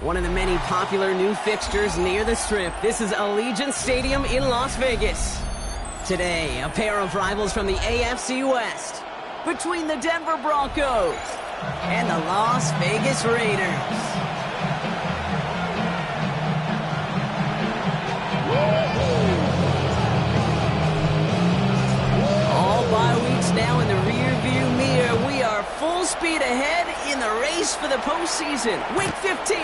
One of the many popular new fixtures near the Strip. This is Allegiant Stadium in Las Vegas. Today, a pair of rivals from the AFC West between the Denver Broncos and the Las Vegas Raiders. All bye weeks now in the rearview mirror. We are full speed ahead in the race for the postseason. Week 15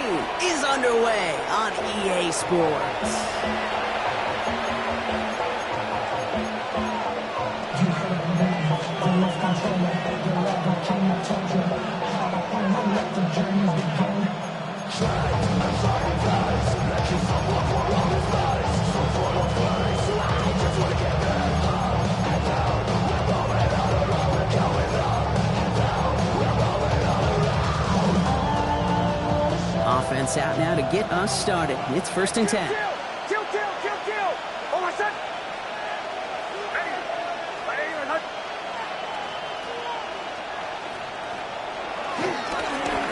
is underway on EA Sports. Offense out now to get us started. It's 1st and 10. Kill! Oh, my son!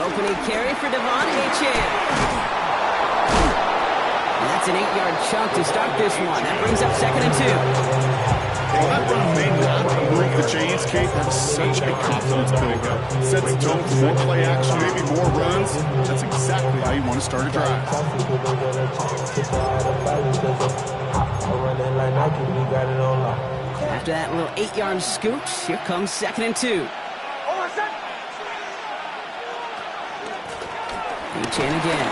Opening carry for Devon Achane. That's an 8-yard chunk to start this one. That brings up 2nd and 2. Well, that run may not move the chains, Kate. That's such a confidence builder. Sets the tone for more play action, maybe more runs. That's exactly how you want to start a drive. After that little 8-yard scoot, here comes 2nd and 2. Achane again.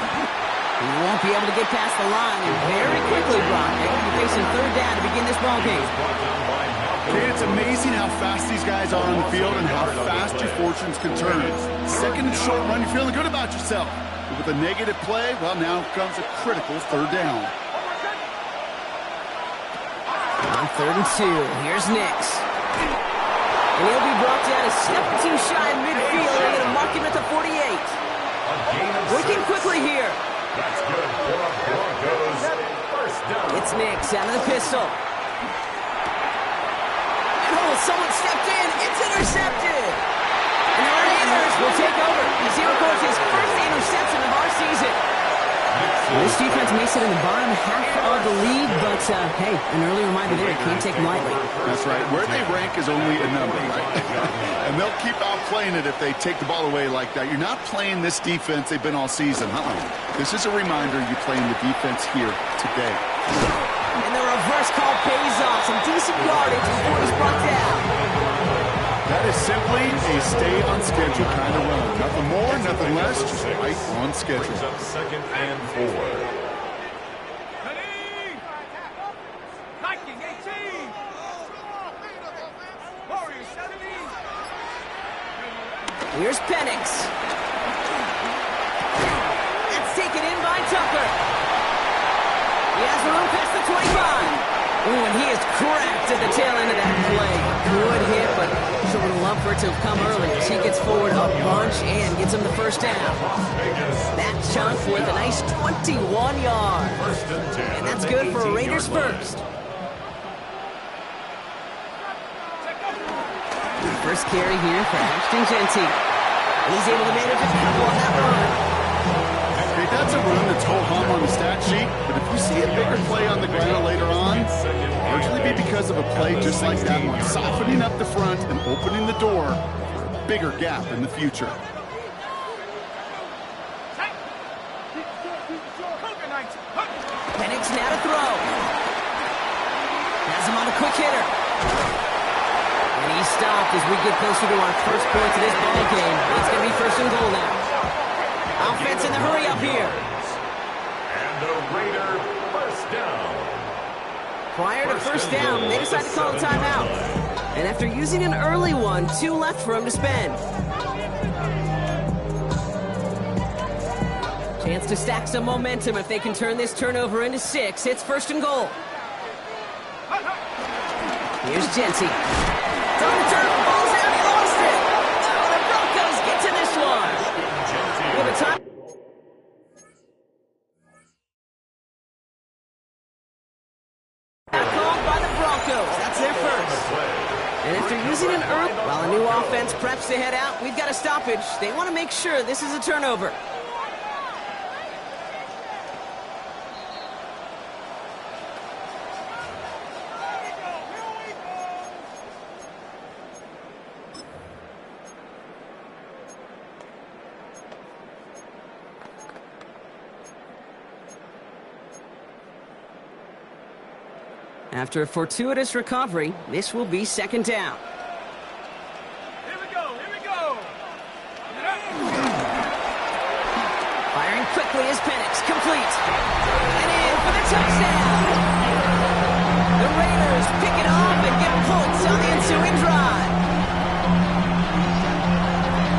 He won't be able to get past the line, and very quickly, Brock, they're going to be facing 3rd down to begin this ball game. Kate, it's amazing how fast these guys are on the field and how fast your fortunes can turn. 2nd and short run, you're feeling good about yourself. But with a negative play, well, now comes a critical 3rd down. On 3rd and 2, here's Nix. And he'll be brought down a step too shy in midfield. They're going to mark him at the 48. Working quickly here. That's good for the Broncos. 1st down. It's Nix out of the pistol. And someone stepped in. It's intercepted. And the Raiders will take over. He records his 1st interception of our season. This defense may sit in the bottom half of the league, but hey, an early reminder there, you can't take them lightly. That's right. Where they rank is only a number, right? And they'll keep outplaying it if they take the ball away like that. You're not playing this defense they've been all season. This is a reminder you're playing the defense here today. And the reverse call pays off. Some decent yardage before he's brought down. That is simply a stay on schedule kind of run. Nothing more, nothing less, just right on schedule. 2nd and 4. Here's Penix. That's taken in by Tucker. He has room past the 25. Ooh, and he is cracked at the tail end of that play. Good hit, but sure would love for it to come early as he gets forward a bunch and gets him the 1st down. That chunk with a nice 21 yards. And that's good for a Raiders 1st. First carry here for Szn2. He's able to manage a couple on that run. Hey, that's a run that's ho-hum on the stat sheet, but if you see a bigger play on the ground later on, largely be because of a play just like that one, softening up the front and opening the door for a bigger gap in the future. Penix now to throw. Has him on a quick hitter. And he's stopped as we get closer to our 1st point of this ball game. It's going to be 1st and goal now. Offense in the hurry up here. And the Raider 1st down. Prior to 1st down, they decide to call a timeout. And after using an early one, 2 left for him to spend. Chance to stack some momentum if they can turn this turnover into 6. It's 1st and goal. Here's Genty. Don't turn the ball's out. He lost it. Oh, the Broncos get to this one. With a time. Called by the Broncos. That's their 1st. And after using an early, while a new offense preps to head out, we've got a stoppage. They want to make sure this is a turnover. After a fortuitous recovery, this will be second down. Here we go, here we go. Firing quickly is Penix, complete. And in for the touchdown. The Raiders pick it off and get points on the ensuing drive.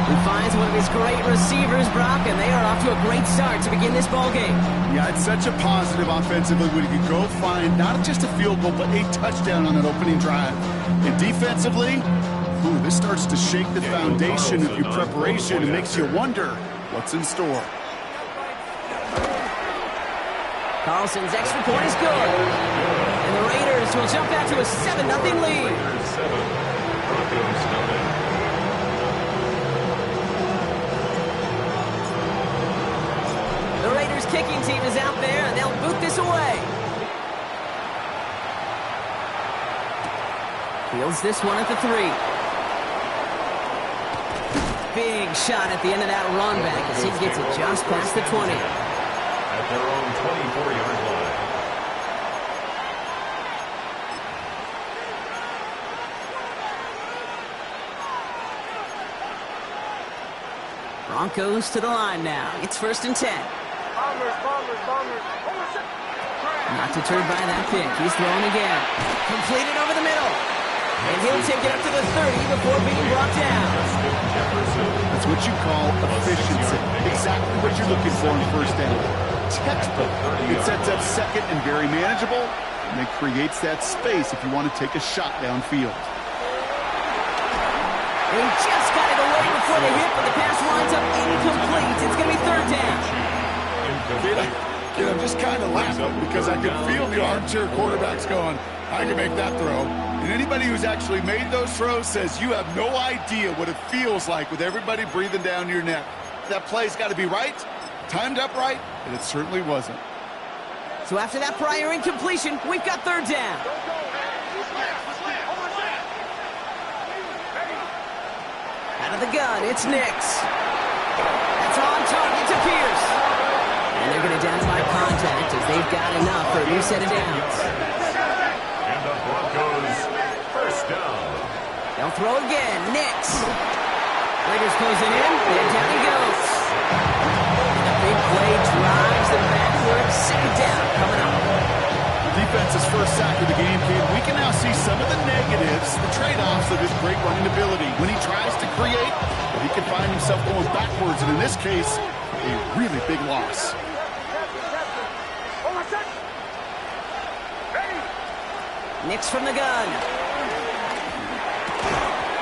He finds one of his great receivers, Brock, and they are off to a great start to begin this ball game. Yeah, it's such a positive offensively when you can go find not just a field goal, but a touchdown on that opening drive. And defensively, this starts to shake the foundation of your preparation and makes you wonder what's in store. Carlson's extra point is good. And the Raiders will jump out to a 7-0 lead. Raiders 7, Broncos 9. The Raiders kicking team is out there, and they'll boot this away. Fields this one at the 3. Big shot at the end of that run back as he gets it just past the 20. At their own 24-yard line. Broncos to the line now. It's 1st and 10. Bombers. Not deterred by that pick. He's throwing again. Completed over the middle. And he'll take it up to the 30 before being brought down. That's what you call efficiency. Exactly what you're looking for in first down. Textbook. It sets up second and very manageable, and it creates that space if you want to take a shot downfield. And he just got it away before the hit, but the pass winds up incomplete. It's going to be 3rd down. I'm just kind of laughing because I can feel the armchair quarterbacks going, I can make that throw. And anybody who's actually made those throws says you have no idea what it feels like with everybody breathing down your neck. That play's got to be right, timed up right, and it certainly wasn't. So after that prior incompletion, we've got 3rd down. Out of the gun, it's Nix. That's on target to Pierce. And they're going to down by contact as they've got enough for a new set of downs. And the Broncos, 1st down. They'll throw again. Nix. Raiders closing in, and down he goes. The big play drives them backwards. 2nd down coming up. The defense's first sack of the game came. We can now see some of the negatives, the trade-offs of his great running ability. When he tries to create, he can find himself going backwards, and in this case, a really big loss. Nix from the gun.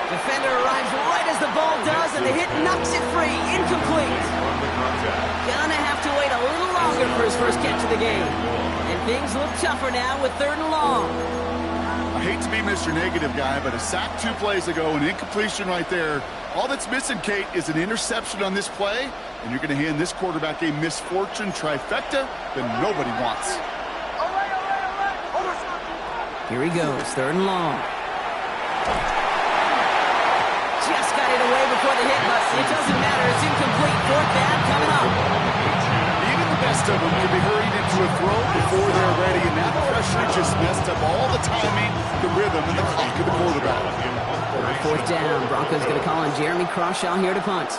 Defender arrives right as the ball does, and the hit knocks it free. Incomplete. Gonna have to wait a little longer for his first catch of the game. And things look tougher now with 3rd and long. I hate to be Mr. Negative guy, but a sack 2 plays ago, an incompletion right there. All that's missing, Kate, is an interception on this play, and you're going to hand this quarterback a misfortune trifecta that nobody wants. Here he goes, 3rd and long. Just got it away before the hit, but it doesn't matter. It's incomplete. 4th down coming up. Even the best of them can be hurried into a throw before they're ready, and that pressure just messed up all the timing, the rhythm, and the clock of the quarterback. 4th down. Broncos going to call on Jeremy Crawshaw here to punt.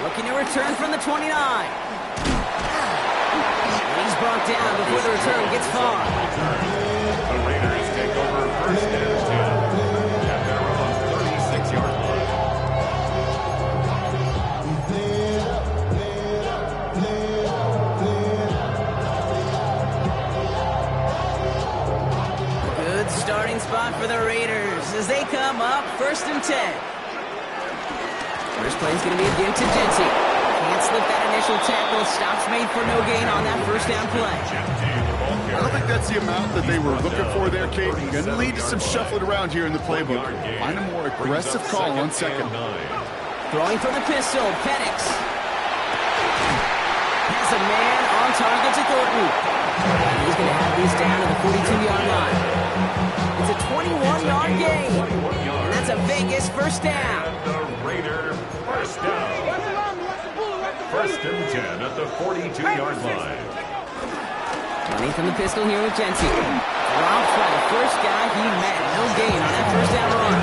Looking to return from the 29. He's brought down before the return gets far. The Raiders take over 1st and 10 at their own 36-yard line. Good starting spot for the Raiders as they come up 1st and 10. First play is going to be again to Genty. Can't slip that initial tackle. Stops made for no gain on that 1st down play. I don't think that's the amount that they were looking for there, Kate. Going to lead to some shuffling around here in the playbook. Find a more aggressive call on 2nd. Throwing from the pistol, Penix. Has a man on target to Thornton. He's going to have these down to the 42-yard line. It's a 21-yard gain. And that's a Vegas 1st down. The Raider 1st down. First and 10 at the 42-yard line. Running from the pistol here with Gentry. Dropped by the first guy he met. No gain on that first down run.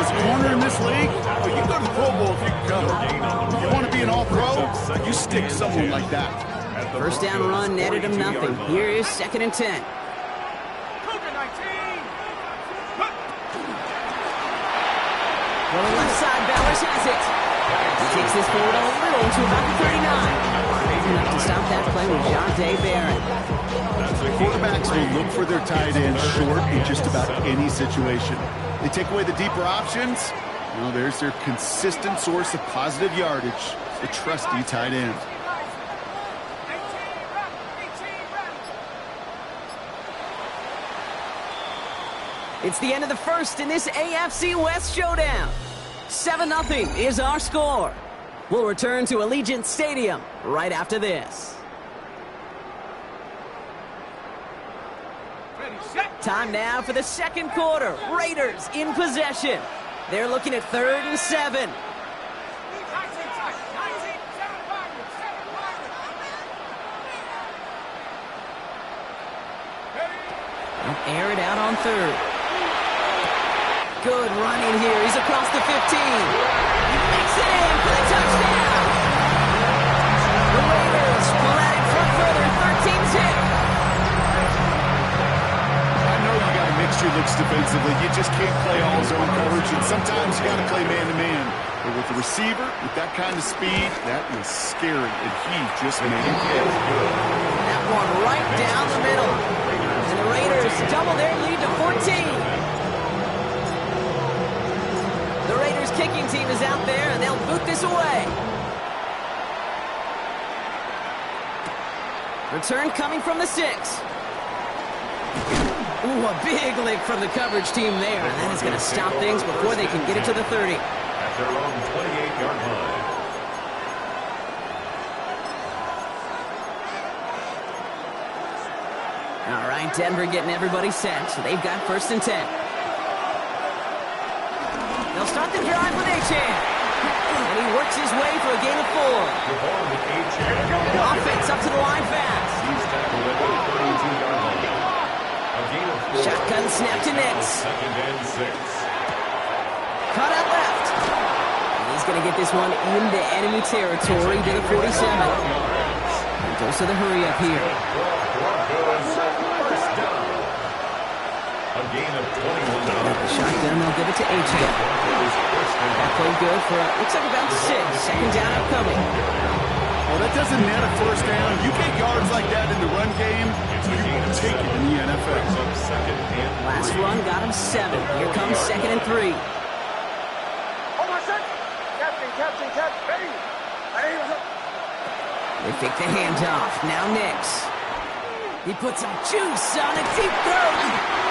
As a corner in this league, well, you go to the Pro Bowl if you can cover. You want to be an all-pro, you stick someone like that. First down run netted him nothing. Here is 2nd and 10. Going left side, Bowers has it. He takes this forward a little to about the 39. Enough to stop that play with Jonte Barrett. Quarterbacks will look for their tight end short in just about any situation. They take away the deeper options. Well, there's their consistent source of positive yardage, the trusty tight end. It's the end of the first in this AFC West showdown. 7-0 is our score. We'll return to Allegiant Stadium right after this. Time now for the second quarter. Raiders in possession. They're looking at 3rd and 7. Air it out on 3rd. Good running here. He's across the 15. He makes it in for the touchdown. The Raiders pull out in front further, 13-zip. I know you got to mix your looks defensively. You just can't play all zone coverage, and sometimes you got to play man-to-man. But with the receiver, with that kind of speed, that is scary, and he just made it pay. That one right down the middle. And the Raiders double their lead to 14. The Raiders kicking team is out there, and they'll boot this away. Return coming from the 6. Ooh, a big lick from the coverage team there, and that is going to stop things before they can get it to the 30. At their own 28-yard line. All right, Denver getting everybody set. So they've got 1st and 10. They'll start the drive with Achane. And he works his way for a gain of 4. The offense up to the line fast. He's tackled at the 32-yard line. A gain of 4. Shotgun snap to Nix. 2nd and 6. Cut out left. And he's going to get this one into enemy territory to the 47. And goes to the hurry up here. Broncos first down. A gain of 21. The shotgun, they'll give it to Achane. That played good for, looks like about 6. 2nd down upcoming. Well, that doesn't net a first down. You get yards like that in the run game, you will take it in the NFL. Last run got him 7. Here comes 2nd and 3. Hold on a sec. Captain, ready. They fake the handoff. Now Nix. He puts some juice on a deep throw.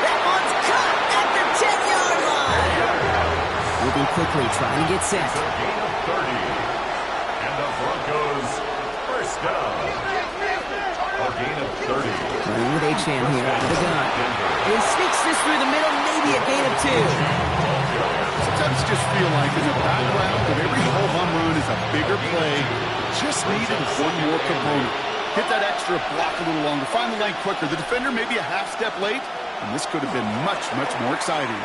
That one's caught at the 10-yard line. Moving quickly, trying to get set. It's a gain of 30. And the Broncos first down. A gain of 30. Running with Achane here out of the gun. He sneaks this through the middle, maybe a gain of 2. Sometimes you just feel like in the background of every ho-hum run is a bigger play. Just needed one more component. Hit that extra block a little longer. Find the lane quicker. The defender maybe a half step late, and this could have been much, much more exciting.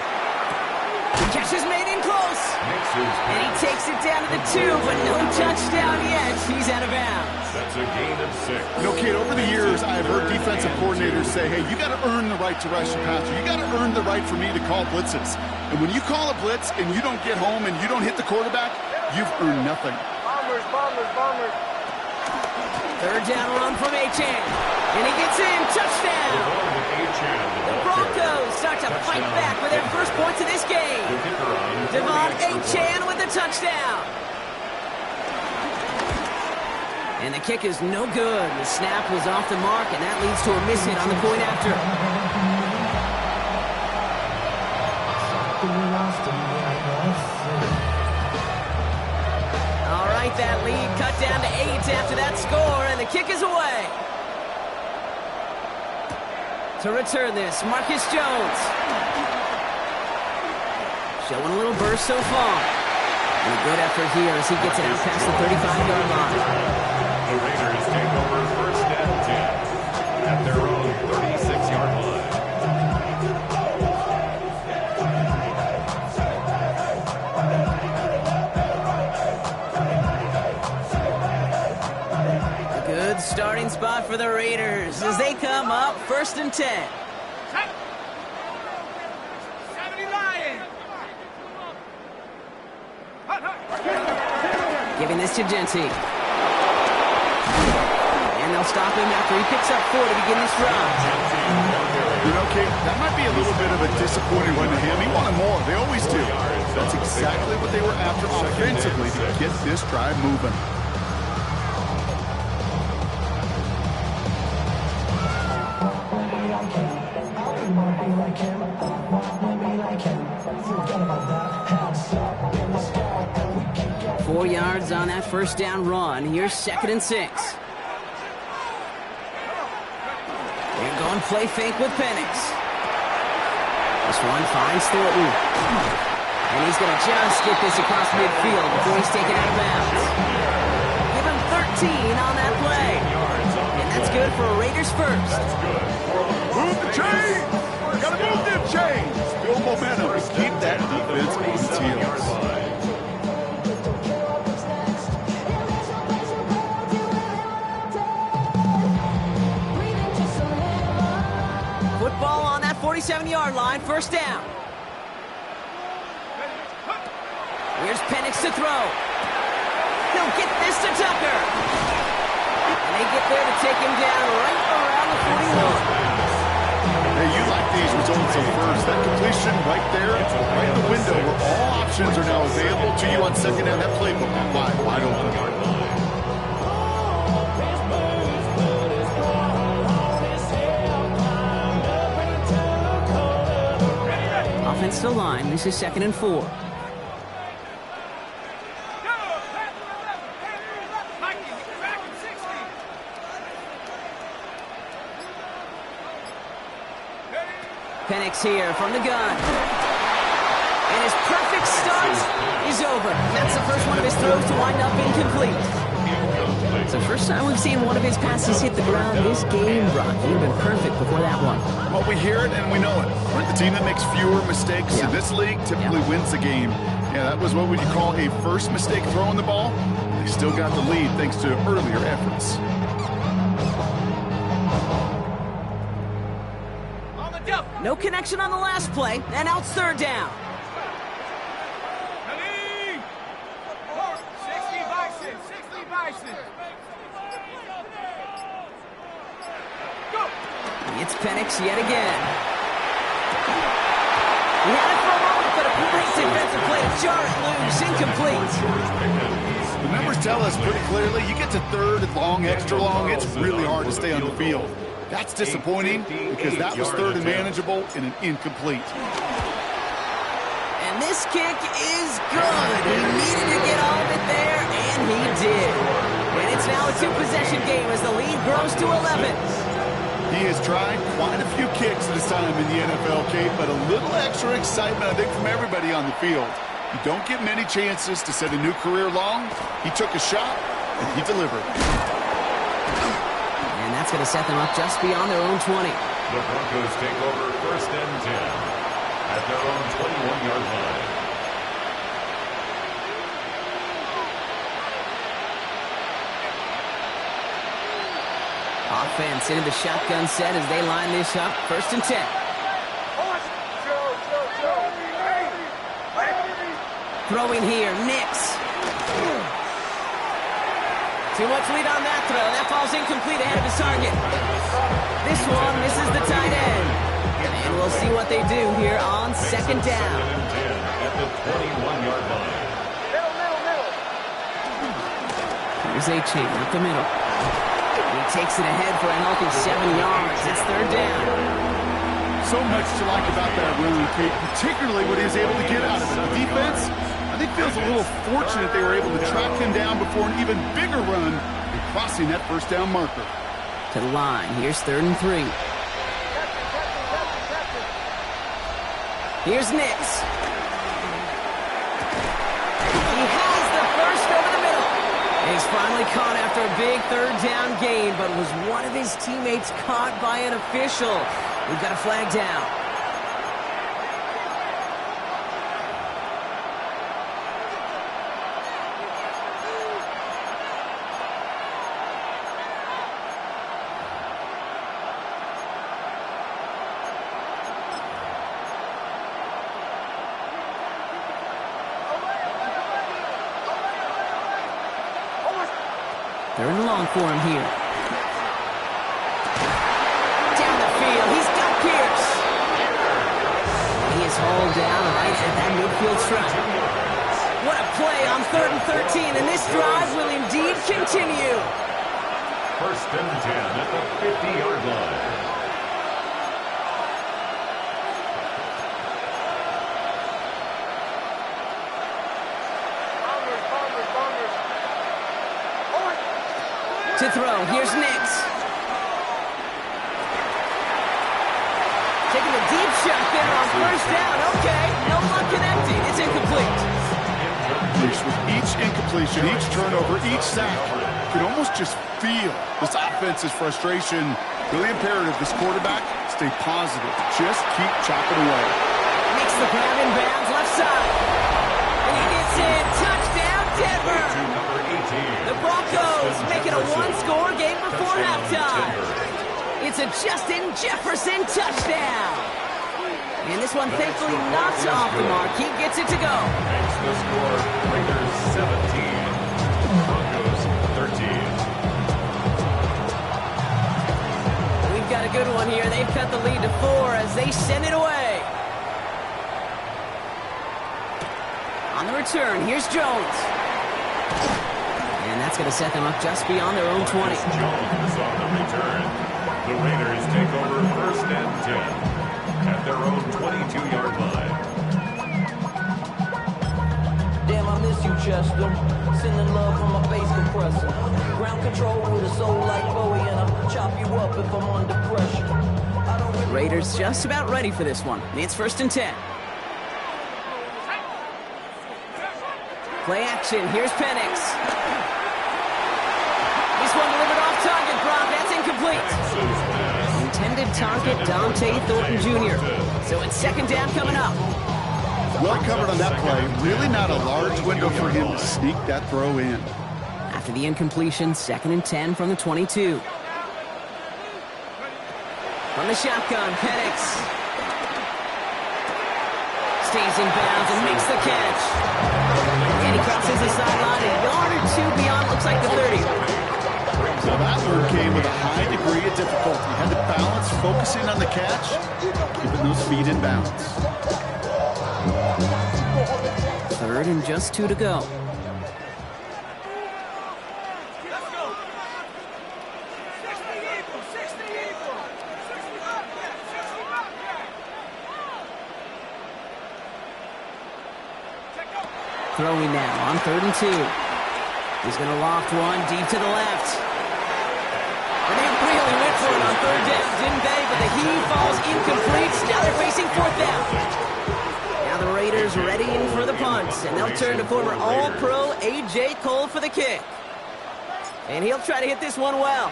Catch is made in close. And he takes it down to the 2, but no touchdown yet. He's out of bounds. That's a gain of 6. You know, kid, over the years, I've heard defensive coordinators say, hey, you got to earn the right to rush the passer. You got to earn the right for me to call blitzes. And when you call a blitz and you don't get home and you don't hit the quarterback, you've earned nothing. Bombers. 3rd down run from Achane. And he gets in. Touchdown. The Broncos start to fight back with their first points of this game. Devon Achane with the touchdown. And the kick is no good. The snap was off the mark, and that leads to a miss hit on the point after. All right, that lead cut down to 8 after that score, and the kick is away. To return this, Marcus Jones. Showing a little burst so far. And a good effort here as he gets it out past the 35-yard line. The Raiders take over first and 10 at their own 36-yard line. A good starting spot for the Raiders as they come up first and 10. Giving this to Genty. And they'll stop him after he picks up 4 to begin this drive. You know, Kate, that might be a little bit of a disappointing run to him. He wanted more. They always do. That's exactly what they were after offensively to get this drive moving. Four yards on that first down run. Here's second and 6. They're going play fake with Penix. This one finds Thornton. And he's going to just get this across midfield before he's taken out of bounds. Give him 13 on that play. And that's good for a Raiders first. Move the chains! Gotta move them chains! Build momentum and keep that defense on its heels. Football on that 47-yard line, first down. Here's Penix to throw. He'll get this to Tucker. And they get there to take him down right around the 41. Hey, you like these results so first. That completion right there, right in the window where all options are now available to you on second down. That playbook wide open. Offensive line, this is second and 4. Penix here from the gun. And his perfect start is over. That's the first one of his throws to wind up incomplete. It's the first time we've seen one of his passes hit the ground this game, Brock. He'd been perfect before that one. Well, we hear it and we know it. We're the team that makes fewer mistakes in this league typically wins the game. Yeah, that was what would you call a first mistake throwing the ball. They still got the lead thanks to earlier efforts. No connection on the last play, and out third down. It's Penix yet again. He had it for a moment, but a great defensive play to jar it loose, incomplete. The numbers tell us pretty clearly, you get to third and long, extra long, it's really hard to stay on the field. That's disappointing because that was third and manageable and an incomplete. And this kick is good. He needed to get all of it there, and he did. And it's now a two-possession game as the lead grows to 11. He has tried quite a few kicks at his time in the NFL, Kate, but a little extra excitement, I think, from everybody on the field. You don't get many chances to set a new career long. He took a shot, and he delivered. And that's going to set them up just beyond their own 20. The Broncos take over first and 10 at their own 21-yard line. Offense into the shotgun set as they line this up. First and 10. Throwing here, Nix. Too much lead on that throw. That falls incomplete ahead of his target. This one misses the tight end. And we'll see what they do here on second down. At the 21-yard line. Here's A-Chain up the middle. He takes it ahead for a healthy 7 yards. It's third down. So much to like about that run, Kate, particularly what he was able to get out of it. The defense, I think, feels a little fortunate they were able to track him down before an even bigger run and crossing that first down marker. To the line. Here's third and 3. Here's Nix. He has He's finally caught after a big third down gain, but was one of his teammates caught by an official? We've got a flag down. Third and long for him here. Down the field, he's got Pierce. He is hauled down right at that midfield stripe. What a play on 3rd and 13, and this drive will indeed continue. 1st and 10 at the 50-yard line. To throw, here's Nix. Taking a deep shot there on 1st down. Okay, no luck connecting. It's incomplete. With each incompletion, each turnover, each sack, you can almost just feel this offense's frustration. Really imperative this quarterback stay positive. Just keep chopping away. Makes the grab in bounds left side. And he gets it. Touchdown, Denver. The Broncos make it a one-score game before halftime. It's a Justin Jefferson touchdown. And this one thankfully not off the mark. He gets it to go. Makes the score Raiders 17, Broncos 13. We've got a good one here. They've cut the lead to 4 as they send it away. On the return, here's Jones. And that's going to set them up just beyond their own 20. Jones on the return. The Raiders take over 1st and 10 at their own 22-yard line. Damn, I miss you, Chester. Sending love from my bass compressor. Ground control with a soul like Bowie, and I'll chop you up if I'm under pressure. Raiders just about ready for this one. It's 1st and 10. Play action. Here's Penix. This one delivered off target, Brock. That's incomplete. Intended target, Dante Thornton Jr. So it's 2nd down coming up. Well covered on that play. Really not a large window for him to sneak that throw in. After the incompletion, 2nd and 10 from the 22. From the shotgun, Penix. Stays in bounds and makes the catch. And he crosses the sideline a yard or 2 beyond, looks like the 30. So that move came with a high degree of difficulty. Had to balance, focusing on the catch, keeping those feet in bounds. 3rd and just 2 to go. Throwing now on 3rd and 2. He's going to loft one deep to the left. And they really went for it on 3rd down, didn't they? But the heave falls incomplete. Now they're facing 4th down. Now the Raiders readying for the punt. And they'll turn to former All-Pro A.J. Cole for the kick. And he'll try to hit this one well.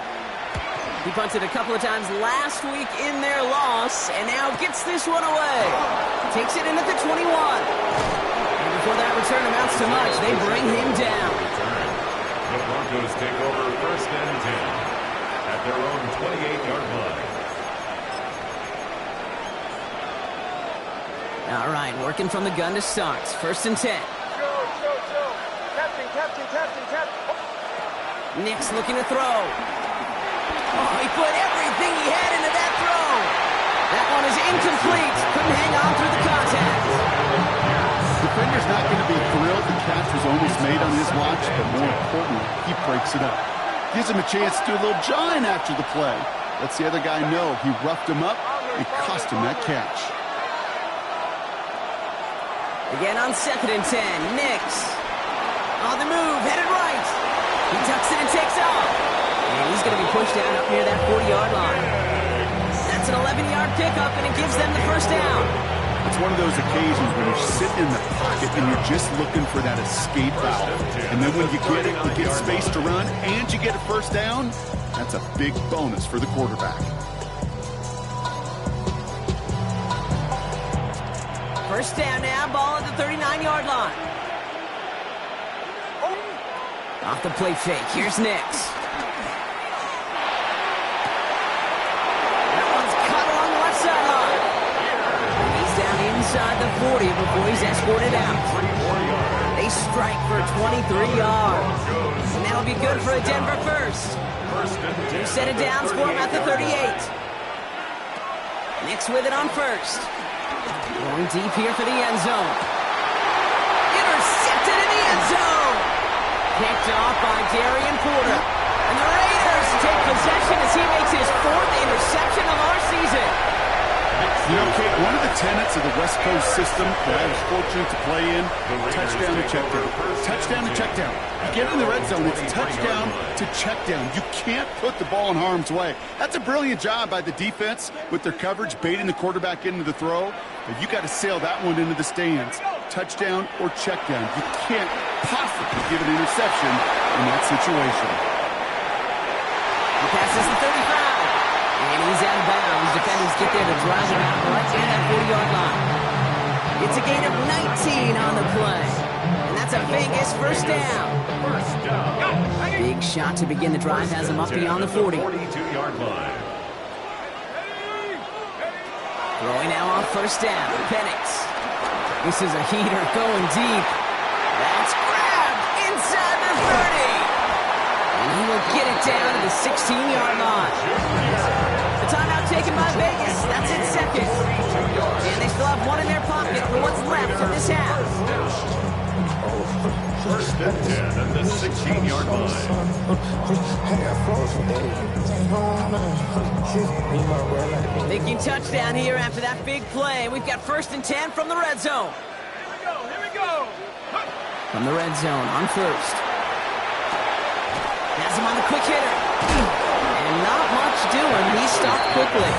He punted a couple of times last week in their loss. And now gets this one away. Takes it in at the 21. Before that return amounts to much, they bring him down. The Broncos take over 1st and 10 at their own 28-yard line. All right, working from the gun to start. 1st and 10. Captain. Nix looking to throw. Oh, he put everything he had into that throw. That one is incomplete. Couldn't hang on through the contact. Defender's not going to be thrilled the catch was almost made on his watch, but more importantly, he breaks it up. Gives him a chance to do a little jawing after the play. Lets the other guy know he roughed him up and cost him that catch. Again on 2nd and 10, Nix. On the move, headed right. He tucks it and takes off. And he's going to be pushed down up near that 40-yard line. That's an 11-yard pickup, and it gives them the 1st down. It's one of those occasions when you sit in the pocket and you're just looking for that escape valve. And then when you get it, you get space to run, and you get a first down. That's a big bonus for the quarterback. First down now, ball at the 39-yard line. Off the play fake, here's Nix. That one's cut along the left sideline. He's down inside the 40 before he's escorted out. They strike for 23 yards. And that'll be good for a Denver first. Two set of downs for him at the 38. Nix with it on first. Going deep here for the end zone. Intercepted in the end zone. Picked off by Darian Porter. And the Raiders take possession as he makes his 4th interception of our season. You know, Kate, one of the tenets of the West Coast system that I was fortunate to play in, touchdown to check down. Touchdown to check down. You get in the red zone, it's touchdown to check down. You can't put the ball in harm's way. That's a brilliant job by the defense with their coverage, baiting the quarterback into the throw. But you got to sail that one into the stands. Touchdown or check down. You can't possibly give an interception in that situation. He passes the 35. And he's out of bounds. Defenders get there to drive him out right near that 40-yard line. It's a gain of 19 on the play. And that's a Vegas first down. Big shot to begin the drive has him up beyond the 40. 42-yard line. Throwing now on first down. Penix. This is a heater going deep. That's grabbed inside the 30. And he will get it down to the 16-yard line. The timeout taken by Vegas. That's in second. And they still have one in their pocket for what's left of this half. First and 10 at the 16-yard line. Thinking touchdown here after that big play. We've got first and 10 from the red zone. Here we go. From the red zone on first. Has him on the quick hitter. And not much doing. He stopped quickly.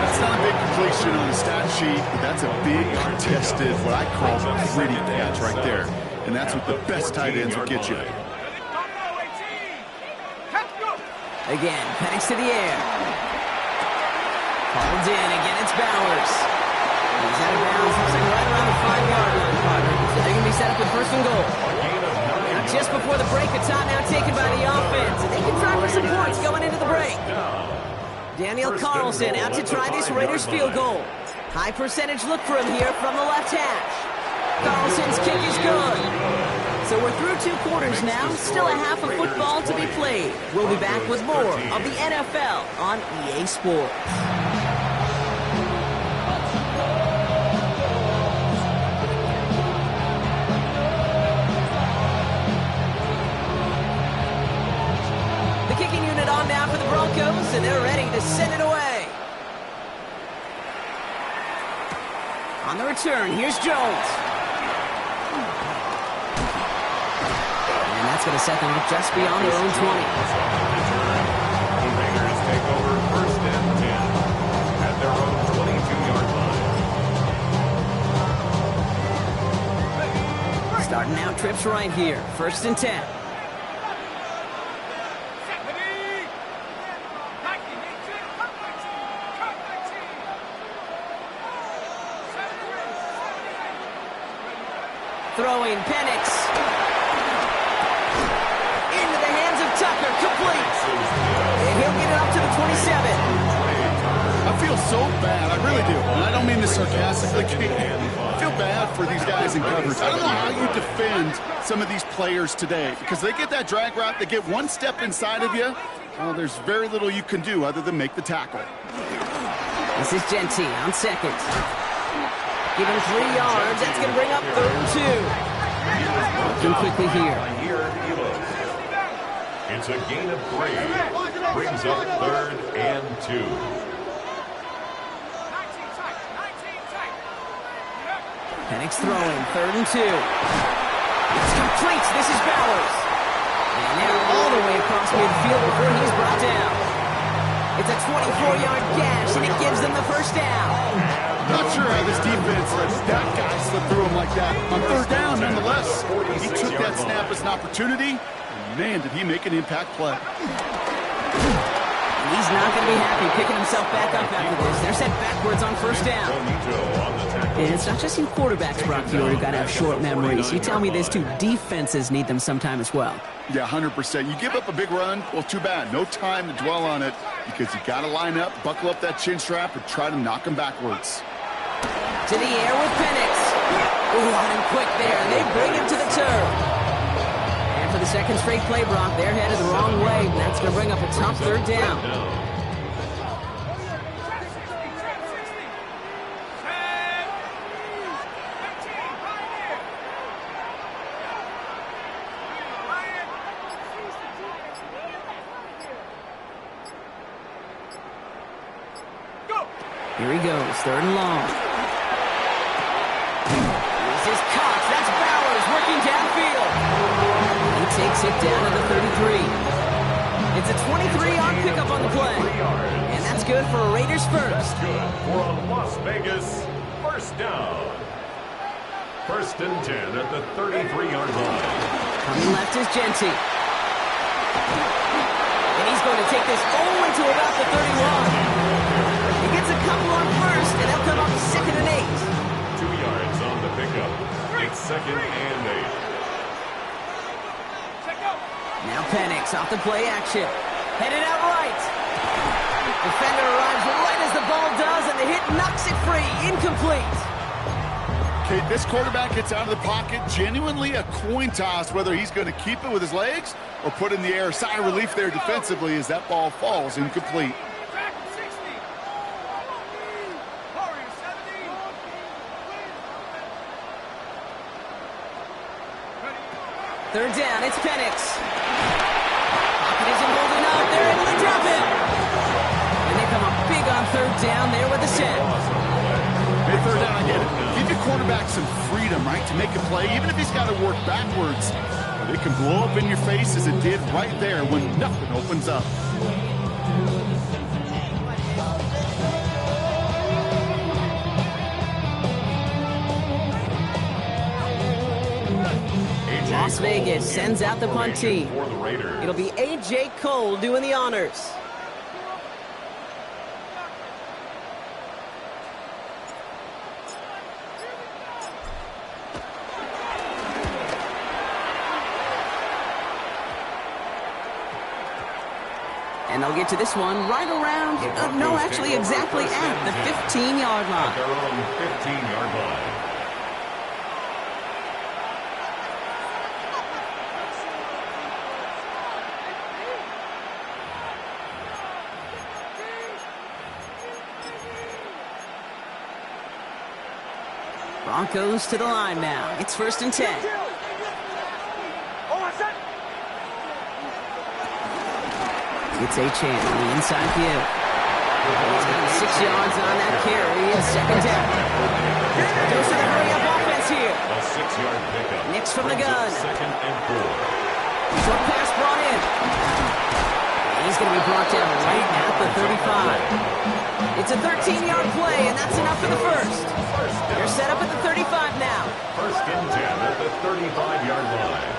That's not a big completion on the stat sheet, but that's a big contested, what I call gritty catch right there. And that's what the best tight ends will get you. Again, Penix to the air. Called in. Again, it's Bowers. He's out of bounds. Looks like right around the 5-yard line, partner. So they're going to be set up with first and goal. Now, just before the break, a timeout taken by the offense. And they can try for some points going into the break. Daniel Carlson out to try this Raiders field goal. High percentage look for him here from the left hash. Carlson's kick is good. So we're through 2 quarters now. Still a half of football to be played. We'll be back with more of the NFL on EA Sports. The kicking unit on now for the Broncos, and they're ready to send it away. On the return, here's Jones. And that's going to set them up just beyond their own 20. The Raiders take over first and 10 at their own 22-yard line. Starting out trips right here. First and 10. Throwing Penix. Into the hands of Tucker. Complete. And he'll get it up to the 27. I feel so bad. I really do. And I don't mean this sarcastically. I feel bad for these guys in coverage. I don't know how you defend some of these players today because they get that drag route. They get one step inside of you. Well, there's very little you can do other than make the tackle. This is Genty on second. Give him 3 yards. That's going to bring up 3rd and 2. Working quickly here. It's a gain of 3. Brings up 3rd and 2. Penix throwing. 3rd and 2. It's complete. This is Bowers. And they're all the way across midfield before he's brought down. It's a 24-yard gash, and it gives them the first down. Not sure how this defense lets that guy slip through him like that. On third down, nonetheless, he took that snap as an opportunity, and man, did he make an impact play. He's not going to be happy picking himself back up after this. They're set backwards on first down. And it's not just you quarterbacks, Brock, who've got to have short memories. You tell me these two defenses need them sometime as well. Yeah, 100%. You give up a big run, well, too bad. No time to dwell on it because you got to line up, buckle up that chin strap, and try to knock him backwards. To the air with Penix. Ooh, on him quick there. And they bring him to the turf. For the second straight play, Brock, they're headed the wrong way, and that's going to bring up a tough third down. Here he goes, third and long. This is Cox, that's Bowers working downfield. He takes it down to the 33. It's a 23-yard pickup on the play. And that's good for a Raiders first. That's good for a Las Vegas first down. First and 10 at the 33-yard line. Coming left is Genty. And he's going to take this all the way to about the 31. He gets a couple on first, and they'll come up second and 8. 2 yards on the pickup. It's second and 8. Now Penix off the play action. Headed out right. Defender arrives right as the ball does, and the hit knocks it free. Incomplete. Okay, this quarterback gets out of the pocket. Genuinely a coin toss whether he's going to keep it with his legs or put in the air. Sigh of relief there defensively as that ball falls incomplete. Third down, it's Penix. Pocket isn't holding up. They're able to drop him. And they come up big on third down there with the set. Hey, third down, I get it. Give your quarterback some freedom, right, to make a play, even if he's got to work backwards. But it can blow up in your face as it did right there when nothing opens up. Las Vegas sends out the punt team. It'll be A.J. Cole doing the honors. And they'll get to this one right around, no, actually exactly at the 15-yard line. At their own 15-yard line. Broncos to the line now. It's first and 10. It's Achane on the inside view. He's got 6 yards on that carry. And second down. Goes to the hurry-up offense here. A 6-yard pickup. Nix from the gun. Second and 4. Short pass brought in. He's going to be brought down right at the 35. It's a 13-yard play, and that's enough for the first. They're set up at the 35 now. First and 10 at the 35-yard line.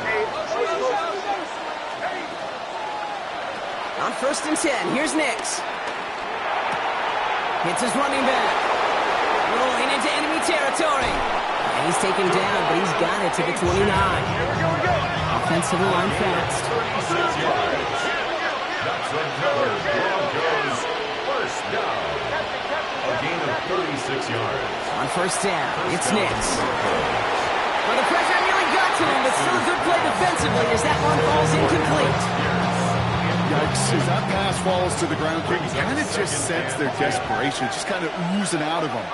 On first and 10, here's Nix. Hits his running back. Rolling into enemy territory. And he's taken down, but he's got it to the 29. Offensive line fast. 36 yards. That's another Broncos first down. A gain of 36 yards. On first down, it's Nix. Well, the pressure nearly got to him, but still a good play defensively as that one falls incomplete. Yikes, as that pass falls to the ground, you kind of just sense their desperation, just kind of oozing out of them.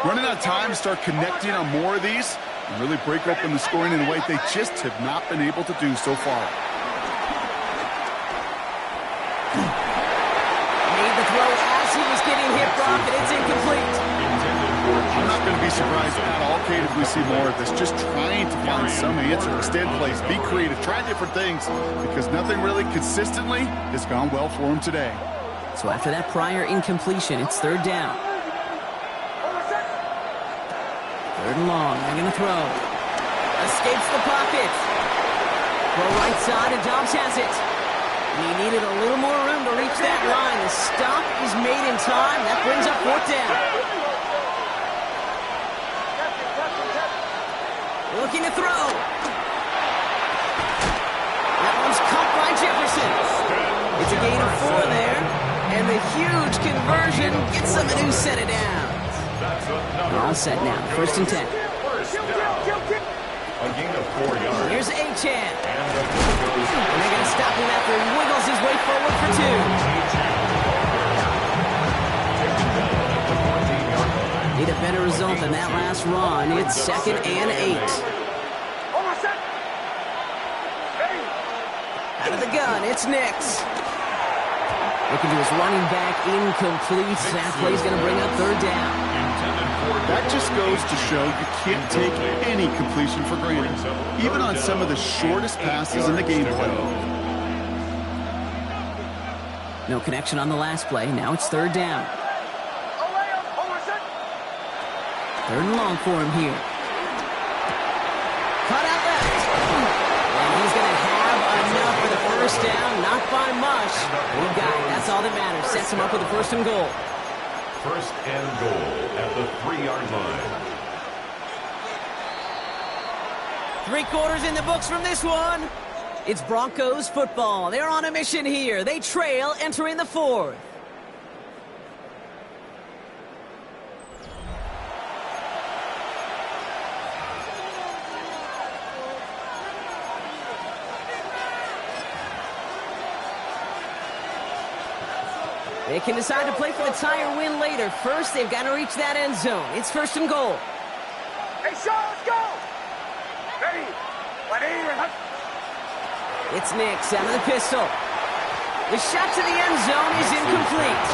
Running out of time to start connecting on more of these and really break open the scoring in a way they just have not been able to do so far. Made the throw as he was getting hit, Brock, and it's incomplete. I'm not going to be surprised at all, Kate, if we see more of this. Just trying to find some answer. Instead, plays, be creative, try different things, because nothing really consistently has gone well for him today. So after that prior incompletion, it's third down. Third and long. They're going to throw. Escapes the pocket. Throw right side, and Dobbs has it. He needed a little more room to reach that line. The stop is made in time. That brings up fourth down. Looking to throw. That one's caught by Jefferson. It's a gain of 4 there. And the huge conversion gets them a new set of downs. They're all set now. First and 10. A gain of 4 yards. Here's Achane. And they're going to stop him after he wiggles his way forward for 2. Need a better result than that last run. It's 2nd and 8. Out of the gun, it's Nix. Looking to his running back, incomplete. That play's going to bring up third down. That just goes to show you can't take any completion for granted, even on some of the shortest passes in the game plan. No connection on the last play. Now it's third down. Third and long for him here. Cut out left. And he's going to have enough for the first down. Not by much. We got it. That's all that matters. Sets him up with a first and goal. First and goal at the 3-yard line. 3 quarters in the books from this one. It's Broncos football. They're on a mission here. They trail entering the 4th. They can decide to play for the tie or win later. First, they've got to reach that end zone. It's first and goal. Hey, Sean, let's go! Ready? It's Nix out of the pistol. The shot to the end zone is incomplete.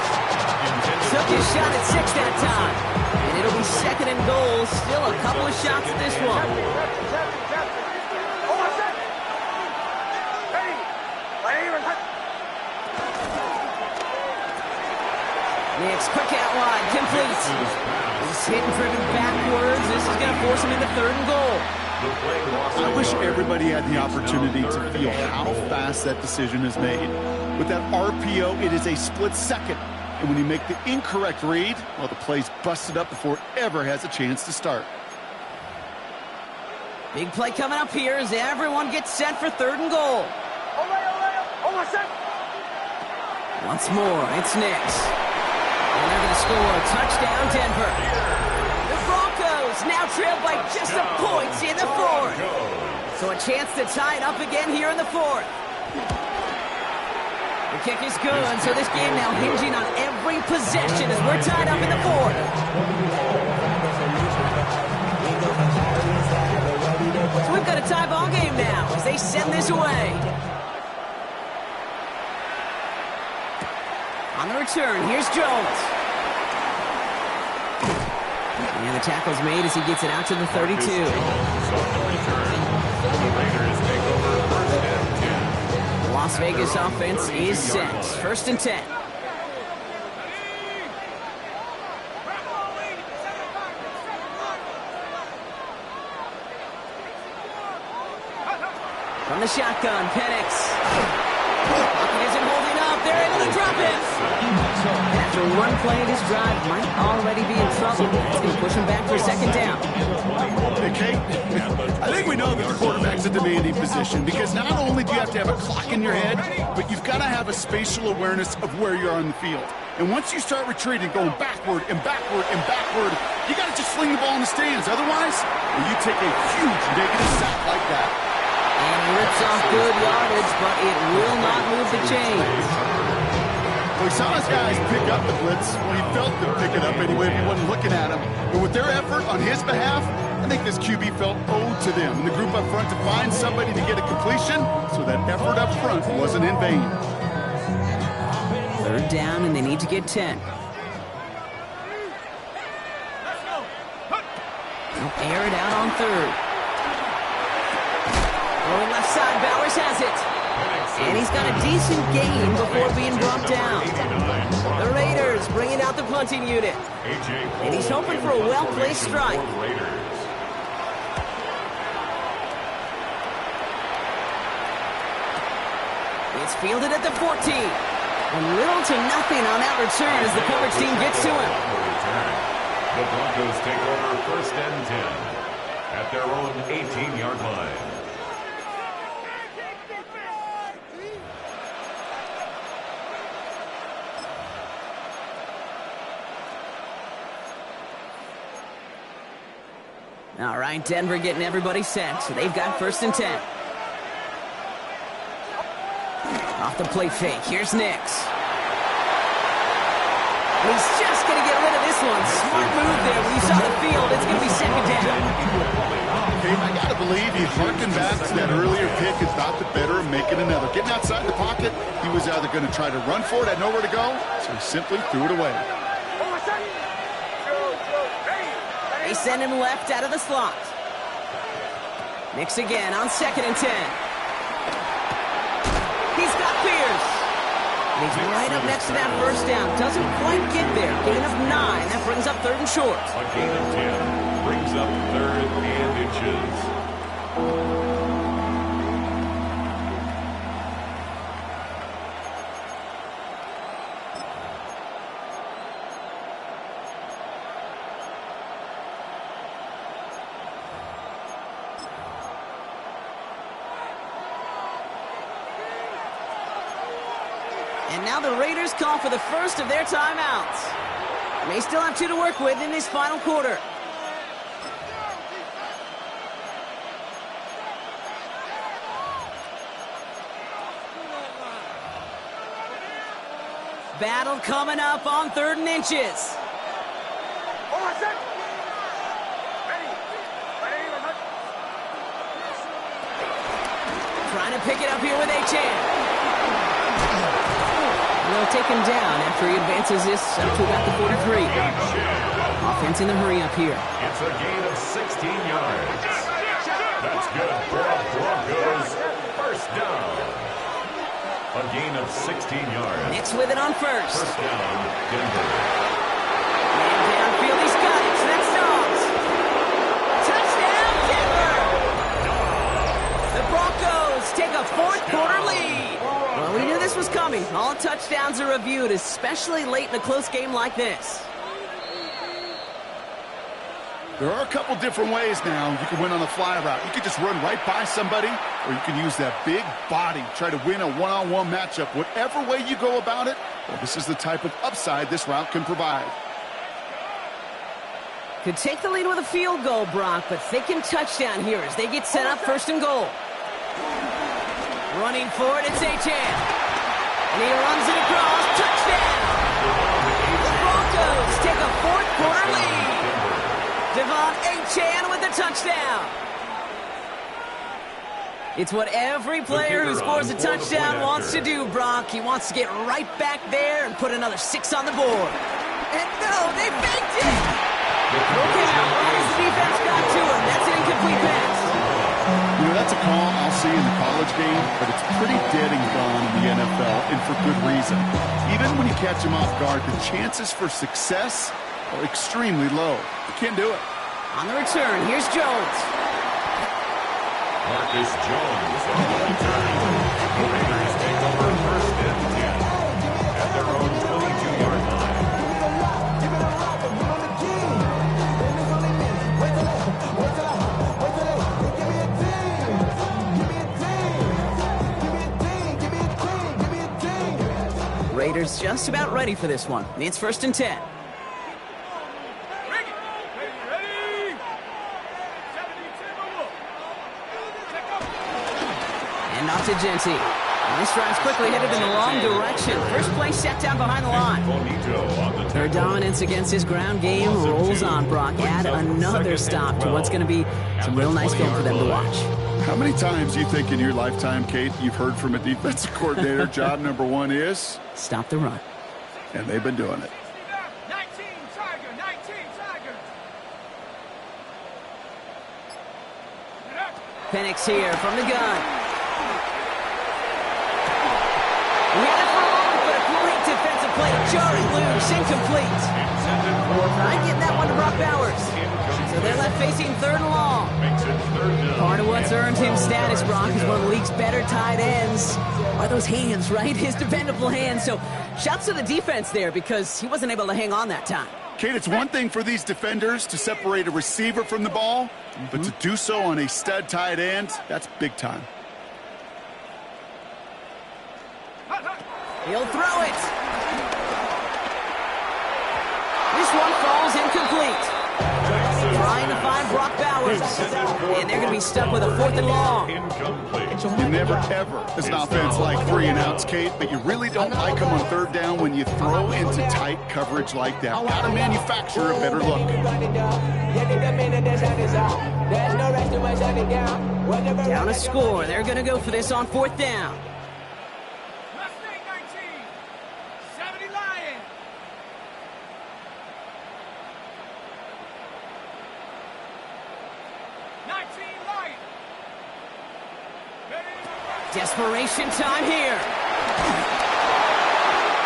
Took his shot at 6 that time. And it'll be 2nd and goal. Still a couple of shots at this one. Nix, quick out wide, complete. He's hit and driven backwards. This is going to force him into 3rd and goal. I wish everybody had the opportunity to feel how fast that decision is made. With that RPO, it is a split second. And when you make the incorrect read, well, the play's busted up before it ever has a chance to start. Big play coming up here as everyone gets set for 3rd and goal. Once more, it's Nix. And they're going to score. Touchdown, Denver. The Broncos now trailed by just a point in the 4th. So a chance to tie it up again here in the 4th. The kick is good, so this game now hinging on every possession as we're tied up in the 4th. So we've got a tie ball game now as they send this away. On the return, here's Jones. And the tackle's made as he gets it out to the 32. The Las Vegas offense is set. First and 10. From the shotgun, Penix. Pocket isn't holding up. They're able to drop it. After one play of this drive, might already be in trouble. It's going to push him back for 2nd down. Okay, I think we know that the quarterback's a demanding position because not only do you have to have a clock in your head, but you've got to have a spatial awareness of where you are on the field. And once you start retreating, going backward and backward and backward, you got to just sling the ball in the stands. Otherwise, you take a huge negative sack like that. And he rips off good yardage, but it will not move the chains. Well, he saw his guys pick up the blitz. Well, he felt them pick it up anyway if he wasn't looking at him. But with their effort on his behalf, I think this QB felt owed to them and the group up front to find somebody to get a completion so that effort up front wasn't in vain. 3rd down, and they need to get 10. They'll air it out on 3rd. Going left side, Bowers has it. And he's got a decent gain before being brought down. The Raiders bringing out the punting unit. And he's hoping for a well-placed strike. It's fielded at the 14. And little to nothing on that return as the coverage team gets to him. The Broncos take over 1st and 10 at their own 18-yard line. All right, Denver getting everybody set. So they've got 1st and 10. Off the play fake. Here's Nix. And he's just going to get rid of this one. Smart move there. When you saw the field, it's going to be 2nd down. Okay, I got to believe he harkened back to that earlier pick and thought the better of making another. Getting outside the pocket, he was either going to try to run for it, had nowhere to go, so he simply threw it away. They send him left out of the slot. Nix again on 2nd and 10. He's got Pierce. And he's right up next to that 1st down. Doesn't quite get there. Gain of 9. That brings up 3rd and short. A gain of 10 brings up 3rd and inches. And now the Raiders call for the first of their timeouts. They still have 2 to work with in this final quarter. Battle coming up on 3rd and inches. Trying to pick it up here with Szn2. They'll take him down after he advances this up to about the 43. Offense in the hurry up here. It's a gain of 16 yards. That's good for the Broncos. 1st down. A gain of 16 yards. Nix with it on 1st. 1st down, Denver. And downfield, he's got it. So that's Dobbs. Touchdown, Denver! The Broncos take a 4th quarter lead. Well, we knew this was coming. All touchdowns are reviewed, especially late in a close game like this. There are a couple different ways now. You can win on the fly route. You can just run right by somebody, or you can use that big body, try to win a one-on-one matchup. Whatever way you go about it, well, this is the type of upside this route can provide. Could take the lead with a field goal, Brock, but thinking touchdown here as they get set up 1st and goal. Running for it, it's Szn2. And he runs it across. Touchdown! The Broncos take a 4th quarter lead. Szn2 with the touchdown. It's what every player who scores a touchdown wants to do, Brock. He wants to get right back there and put another 6 on the board. And no, they faked it! Okay, now, the defense got to him. That's an incomplete pass. You know, that's a call I'll see in the college game, but it's pretty dead and gone in the NFL, and for good reason. Even when you catch him off guard, the chances for success are extremely low. You can't do it. On the return, here's Jones. Marcus Jones on the return. The Raiders take over 1st and 10 at their own 22-yard line. Raiders just about ready for this one. It's 1st and 10. And off to Genty. And this drive's quickly headed in the wrong direction. First play set down behind the line. Their dominance against his ground game rolls on, Brock. Add another stop to what's going to be some real nice film for them to watch. How many times do you think in your lifetime, Kate, you've heard from a defensive coordinator, job number 1 is? Stop the run. And they've been doing it. 19 Tiger. Penix here from the gun. We had it for a moment, but a great defensive played a jarring loose, incomplete. Trying getting that one to Brock Bowers. So they're left facing 3rd and long. Part of what's earned him status, Brock, is one of the league's better tight ends. Are those hands, right? His dependable hands. So shouts to the defense there because he wasn't able to hang on that time. Kate, it's one thing for these defenders to separate a receiver from the ball, but to do so on a stud tight end, that's big time. He'll throw it. This one falls incomplete. Trying to find Brock Bowers. And they're going to be stuck with a 4th and long. You never, ever, as an offense, like 3 and outs, Kate, but you really don't like them on 3rd down when you throw into tight coverage like that. Got to manufacture a better look. Down a score. They're going to go for this on 4th down. Desperation time here.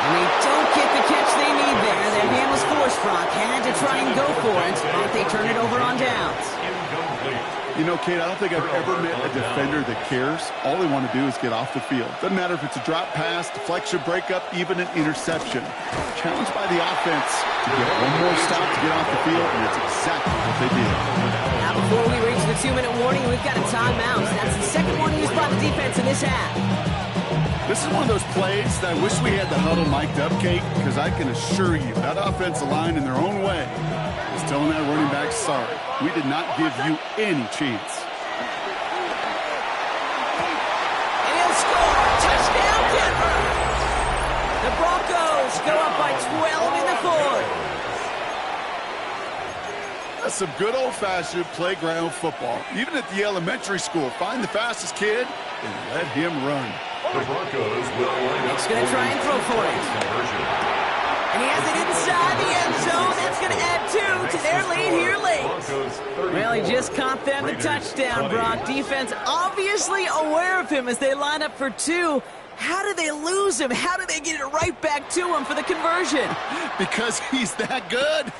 And they don't get the catch they need there. Their hand was forced, Brock. Had to try and go for it, but they turn it over on downs. You know, Kate, I don't think I've ever met a defender that cares. All they want to do is get off the field. Doesn't matter if it's a drop pass, deflection, breakup, even an interception. Challenged by the offense to get one more stop to get off the field, and it's exactly what they did. Now, before we reach the 2-minute warning, we've got a timeout. That's the second one used by the defense in this half. This is one of those plays that I wish we had the huddle mic'd up, Kate, because I can assure you that offensive line in their own way is telling that running back, sorry, we did not give you any chance. And he'll score! Touchdown, Denver! The Broncos go up by 12 in the 4th. That's some good old-fashioned playground football. Even at the elementary school, find the fastest kid and let him run. The Broncos will line up. He's going to try and throw for it. And he has it inside the end zone. That's going to add 2 to their lead here late. Well, he just caught them the touchdown, Brock. Defense obviously aware of him as they line up for 2. How do they lose him? How do they get it right back to him for the conversion? Because he's that good.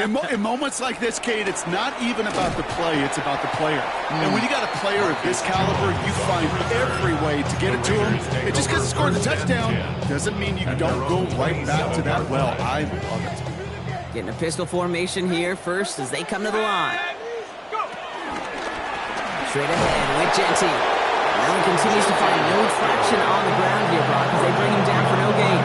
In moments like this, Kate, it's not even about the play, it's about the player. And when you got a player of this caliber, you find every way to get it to him. And just because he scored a touchdown doesn't mean you don't go right back to that well. I love it. Getting a pistol formation here first as they come to the line. Straight ahead with Genty. Allen continues to find no traction on the ground here, Brock, as they bring him down for no gain.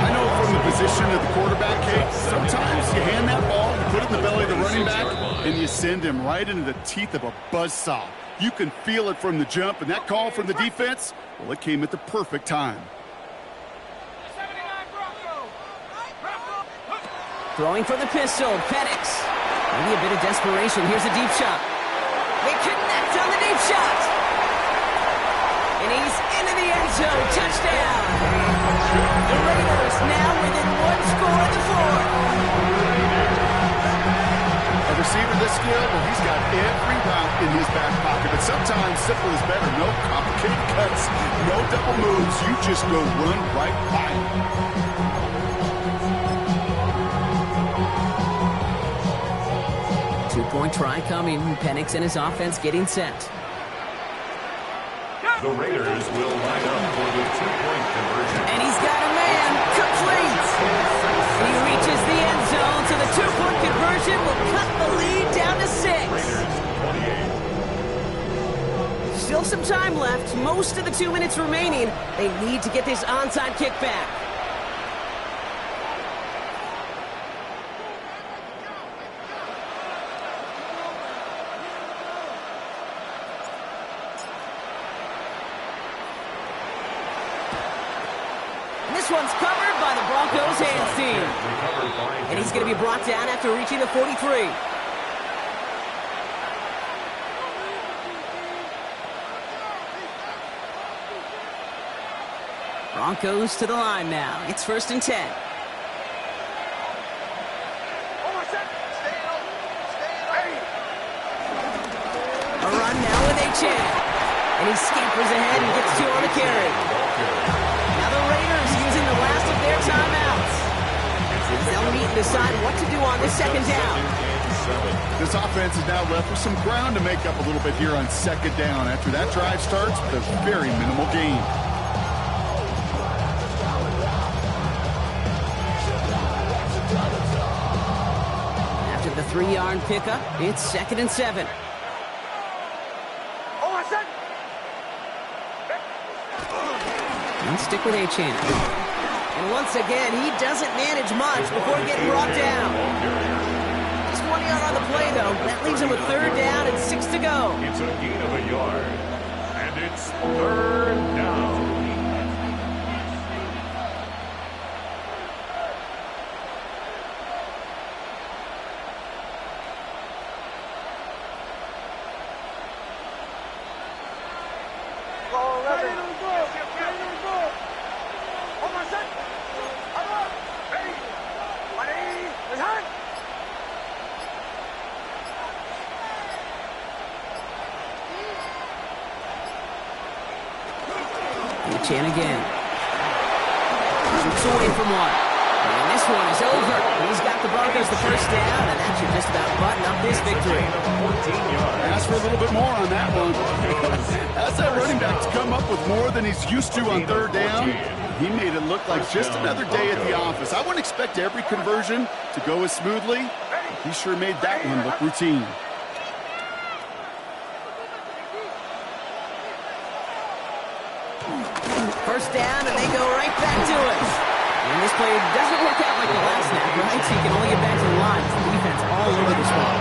I know from the position of the quarterback, Kate, sometimes you hand that ball, you put it in the belly of the running back, and you send him right into the teeth of a buzzsaw. You can feel it from the jump, and that call from the defense, well, it came at the perfect time. Throwing for the pistol, Penix. Maybe a bit of desperation. Here's a deep shot. They connect on the deep shot. And he's into the end zone. Touchdown. The Raiders now within 1 score in the 4th. A receiver this skilled, well, he's got every route in his back pocket. But sometimes simple is better. No complicated cuts, no double moves. You just go run right by him. Two-point try coming. Penix and his offense getting set. The Raiders will line up for the 2-point conversion. And he's got a man. Complete. He reaches the end zone, so the 2-point conversion will cut the lead down to 6. Still some time left. Most of the 2 minutes remaining. They need to get this onside kick back. This one's covered by the Broncos hands team. And he's going to be brought down after reaching the 43. Broncos to the line now. It's 1st and 10. A run now with H.N. And he scampers ahead and gets 2 on the carry. Now the Raiders using the last of their time can decide what to do on this second down. This offense is now left with some ground to make up a little bit here on second down after that drive starts with a very minimal gain. After the 3-yard pickup, it's 2nd and 7. And stick with Szn2. And once again, he doesn't manage much before getting brought down. Just 1 yard on the play, though. That leaves him with 3rd down and 6 to go. It's a gain of a yard. And it's 3rd down. Szn2 again. Shoots away from one. And this one is over. He's got the Broncos the 1st down, and that should just about button up this victory. Ask for a little bit more on that one. That's that running back to come up with more than he's used to on 3rd down. He made it look like just another day at the office. I wouldn't expect every conversion to go as smoothly. He sure made that one look routine. First down, and they go right back to it. And this play doesn't work out like the last snap, right? So you can only get back to the line. The defense all over this one.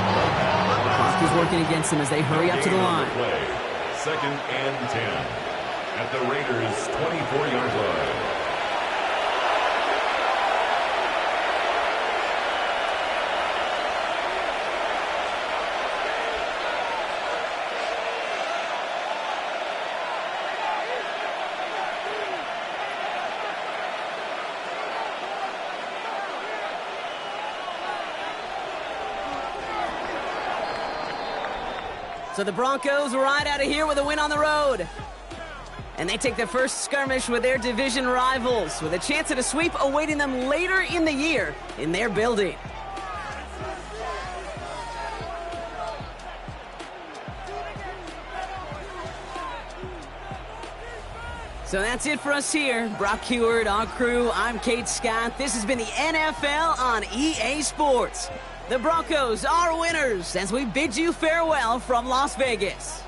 The clock is working against them as they hurry up to the line. 2nd and 10 at the Raiders' 24-yard line. So the Broncos ride out of here with a win on the road. And they take their first skirmish with their division rivals, with a chance at a sweep awaiting them later in the year in their building. So that's it for us here. Brock Heward, our crew, I'm Kate Scott. This has been the NFL on EA Sports. The Broncos are winners as we bid you farewell from Las Vegas.